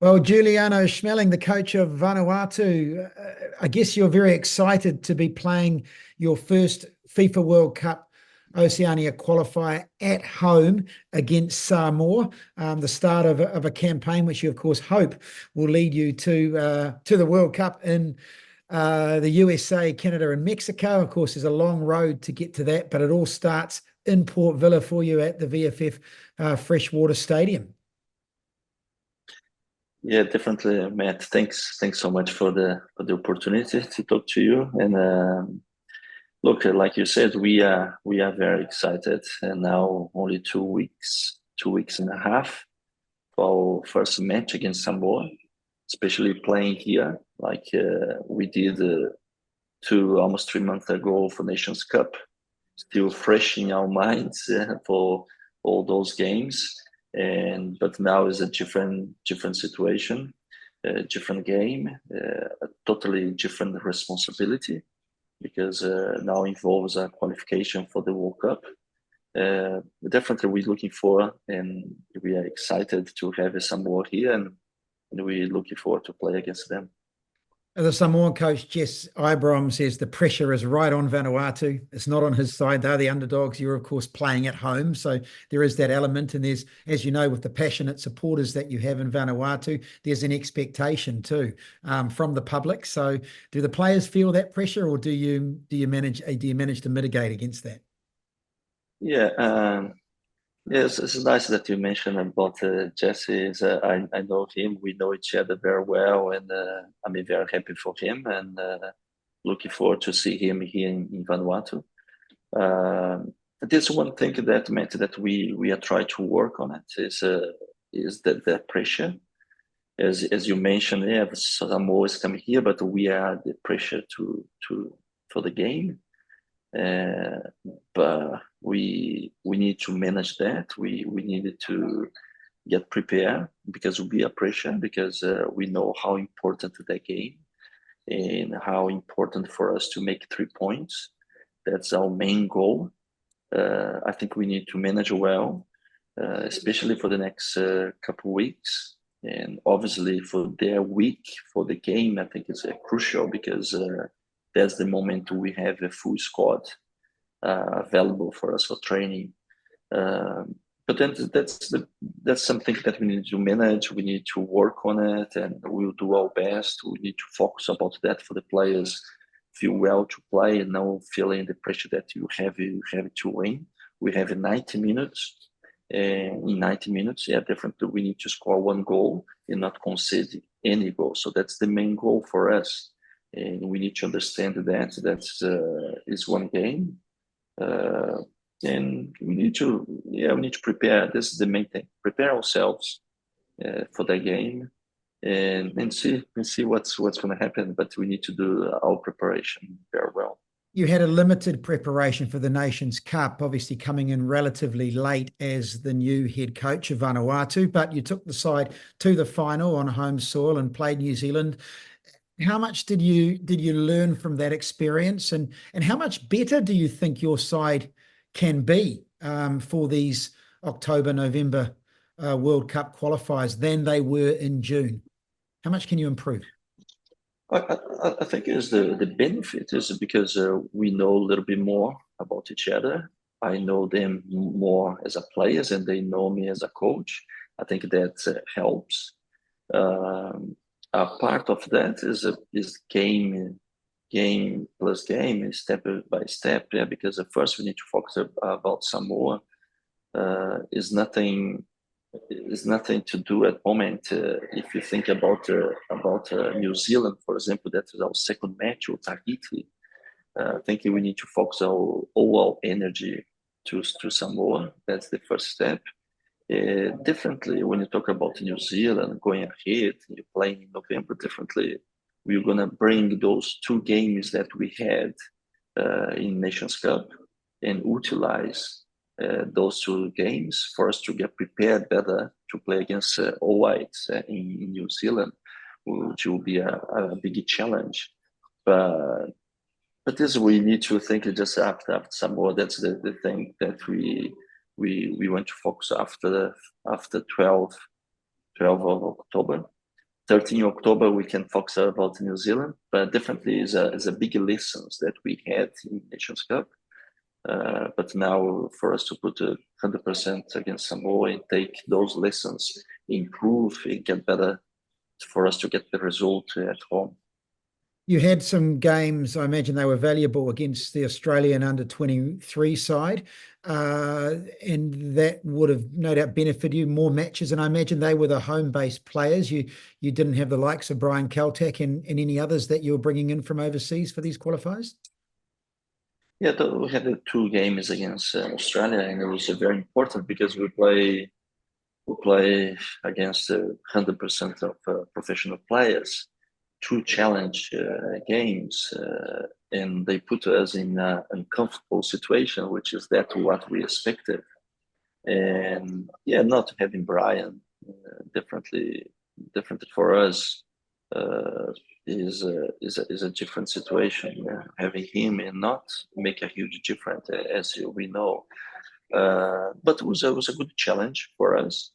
Well, Juliano Schmeling, the coach of Vanuatu, I guess you're very excited to be playing your first FIFA World Cup Oceania qualifier at home against Samoa, the start of a campaign which you, of course, hope will lead you to the World Cup in the USA, Canada, and Mexico. Of course, there's a long road to get to that, but it all starts in Port Vila for you at the VFF Freshwater Stadium. Yeah, definitely, Matt. Thanks so much for the opportunity to talk to you. And look, like you said, we are very excited. And now only 2 weeks, 2 weeks and a half for our first match against Samoa, especially playing here like we did almost 3 months ago for Nations Cup. Still fresh in our minds for all those games, and but now is a different situation, a different game, a totally different responsibility because now involves a qualification for the World Cup. Definitely, we're looking for and we are excited to have some more here, and we're looking forward to play against them. The Samoan coach, Jess Ibram, says the pressure is right on Vanuatu. It's not on his side. They're the underdogs. You're, of course, playing at home. So there is that element. And there's, as you know, with the passionate supporters that you have in Vanuatu, there's an expectation too from the public. So do the players feel that pressure, or do you manage to mitigate against that? Yeah, yes, it's nice that you mentioned about Jesse. I know him. We know each other very well, and I'm very happy for him, and looking forward to see him here in Vanuatu. There's one thing that meant that we are trying to work on it is that pressure. As you mentioned, yeah, some always come here, but we are the pressure to for the game. uh, but we need to manage that. We needed to get prepared because we are pressure because we know how important that game and how important for us to make 3 points. That's our main goal. I think we need to manage well, especially for the next couple weeks. And obviously, for their week for the game, I think it's crucial because that's the moment we have a full squad available for us for training. Um, but then that's something that we need to manage. We need to work on it, and we'll do our best. We need to focus about that for the players feel well to play and now feeling the pressure that you have to win. We have 90 minutes. In 90 minutes, yeah, definitely we need to score one goal and not concede any goal. So that's the main goal for us, and we need to understand that that's is one game, uh, and we need to prepare. This is the main thing: prepare ourselves for the game, and see what's going to happen. But we need to do our preparation very well. You had a limited preparation for the Nations Cup, obviously coming in relatively late as the new head coach of Vanuatu, but you took the side to the final on home soil and played New Zealand. How much did you learn from that experience, and how much better do you think your side can be for these October November World Cup qualifiers than they were in June? How much can you improve? I think is the benefit is because we know a little bit more about each other. I know them more as a players, and they know me as a coach. I think that helps. Um, a part of that is game plus game, step by step. Yeah, because at first we need to focus about Samoa. Is nothing to do at the moment. If you think about New Zealand, for example, that is our second match with Tahiti. I think we need to focus all our energy to Samoa. That's the first step. Differently, when you talk about New Zealand going ahead, you playing in November differently. We're gonna bring those two games that we had in Nations Cup and utilize those two games for us to get prepared better to play against All Whites in New Zealand, which will be a big challenge. But but this we need to think just after some more. That's the thing that we want to focus after 12 of October. 13 October, we can focus about New Zealand, but definitely is a big lessons that we had in Nations Cup. But now for us to put 100% against Samoa and take those lessons, improve and get better for us to get the result at home. You had some games, I imagine they were valuable against the Australian under-23 side, and that would have no doubt benefited you, more matches. And I imagine they were the home-based players. You didn't have the likes of Brian Kaltak and any others that you were bringing in from overseas for these qualifiers? Yeah, we had 2 games against Australia, and it was very important because we play against 100% of professional players. 2 challenge games, and they put us in an uncomfortable situation, which is that what we expected. And yeah, not having Brian differently for us is a different situation. Having him and not make a huge difference, as we know. But it was a good challenge for us.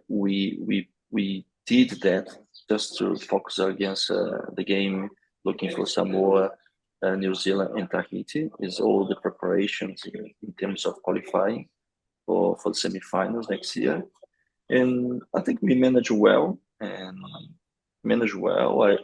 We did that just to focus against the game, looking for Samoa, New Zealand, and Tahiti. Is all the preparations in terms of qualifying for the semifinals next year. And I think we managed well. I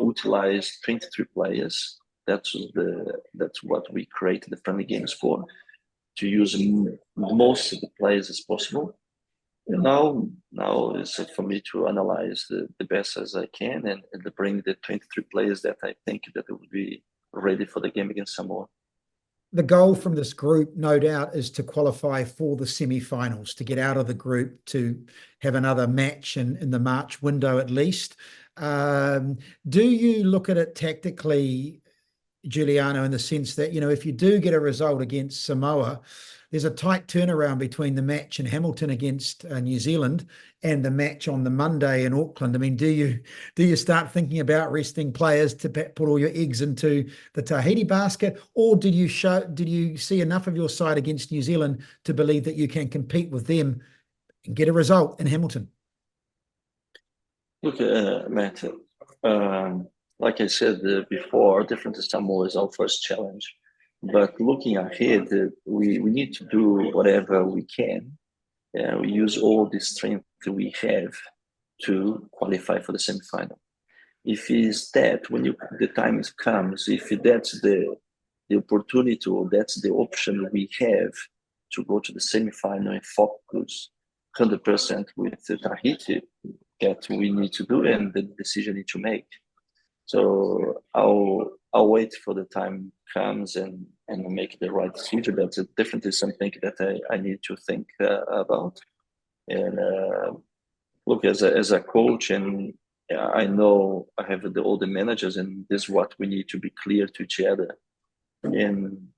utilized 23 players. That's what we created the friendly games for, to use most of the players as possible. And now it's for me to analyze the best as I can and bring the 23 players that I think that will be ready for the game against Samoa. The goal from this group, no doubt, is to qualify for the semi-finals, to get out of the group, to have another match in the March window at least. Do you look at it tactically, Juliano, in the sense that, if you do get a result against Samoa, there's a tight turnaround between the match in Hamilton against New Zealand and the match on the Monday in Auckland? I mean, do you start thinking about resting players to put all your eggs into the Tahiti basket, or did you see enough of your side against New Zealand to believe that you can compete with them and get a result in Hamilton? Look, Matt, like I said before, different Samoa is our first challenge. But looking ahead, we need to do whatever we can. We use all the strength we have to qualify for the semifinal. If it's that when the time comes, if that's the opportunity or that's the option we have to go to the semifinal and focus 100% with Tahiti, that we need to do and the decision need to make. So I'll wait for the time comes and make the right decision. That's definitely something that I need to think about. And look, as a coach, and I know I have all the managers, and this is what we need to be clear to each other. And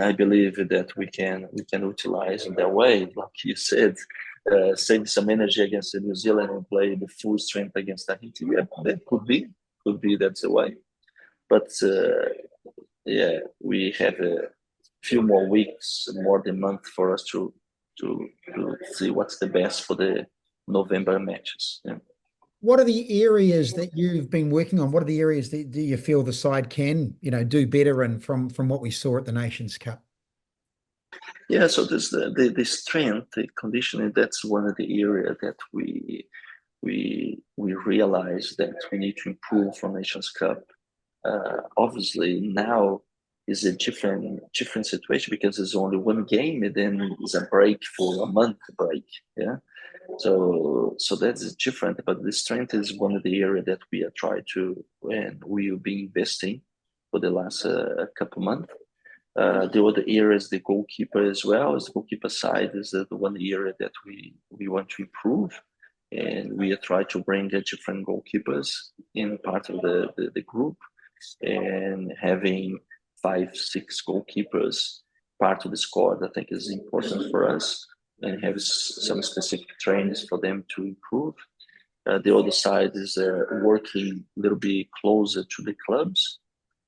I believe that we can utilize in that way, like you said, save some energy against New Zealand and play the full strength against Tahiti. Yeah, that could be that's the way. But yeah, we have a few more weeks, more than a month for us to see what's the best for the November matches. Yeah. What are the areas that you've been working on? What are the areas that do you feel the side can, do better in from what we saw at the Nations Cup? Yeah, so this the strength, the conditioning. That's one of the areas that we realize that we need to improve from Nations Cup. Obviously, now is a different situation because there's only one game and then there's a break for a month break. Yeah, so that's different. But the strength is one of the areas that we are trying to, and we will be investing for the last couple months. The other area is the goalkeeper as well. As the goalkeeper side is the one area that we want to improve, and we are trying to bring the different goalkeepers in part of the group, and having 5-6 goalkeepers part of the squad. I think is important for us, and have some specific trainings for them to improve. The other side is working a little bit closer to the clubs,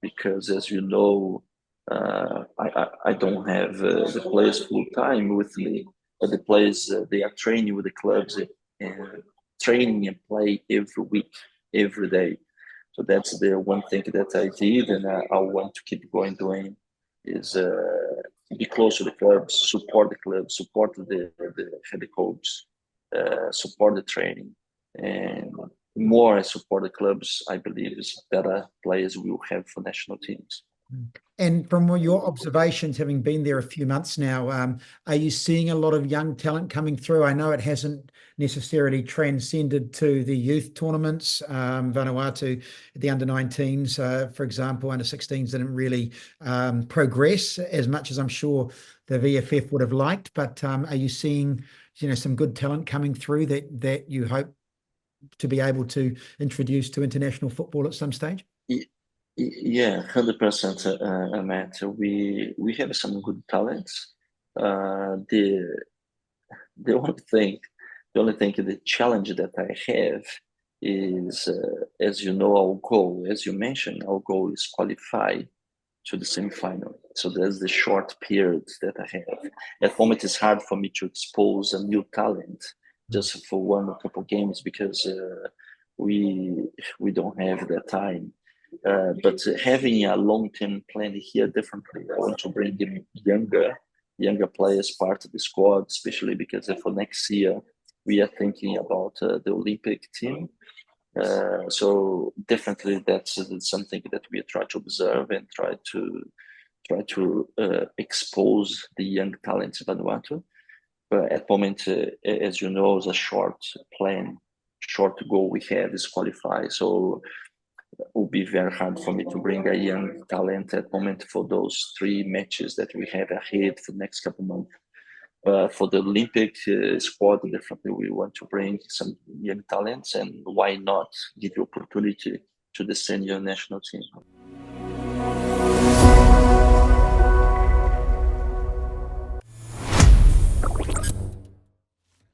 because as you know, I don't have the players full time with me, but the players they are training with the clubs and training and play every week. every day. So that's the one thing that I did, and I want to keep going doing is be close to the clubs, support the clubs, support the head coach, support the training, and more I support the clubs, I believe is better players we will have for national teams. And from your observations, having been there a few months now, are you seeing a lot of young talent coming through? I know it hasn't necessarily transcended to the youth tournaments. Vanuatu, the under-19s, for example, under-16s didn't really progress as much as I'm sure the VFF would have liked. But are you seeing, some good talent coming through that you hope to be able to introduce to international football at some stage? Yeah, 100%, Matt. We have some good talents. The only thing, the challenge that I have is, as you know, our goal, as you mentioned, our goal is qualify to the semifinal. So there's the short period that I have. At the moment, it's hard for me to expose a new talent just for one or couple games because we don't have that time. But having a long-term plan here differently, I want to bring in younger players part of the squad, especially because for next year we are thinking about the Olympic team. So definitely that's something that we try to observe and try to expose the young talents of Vanuatu. But at the moment, as you know, it's a short goal we have is qualify. So it will be very hard for me to bring a young talent at the moment for those 3 matches that we have ahead for the next couple of months. For the Olympic squad, definitely we want to bring some young talents, and why not give the opportunity to the senior national team.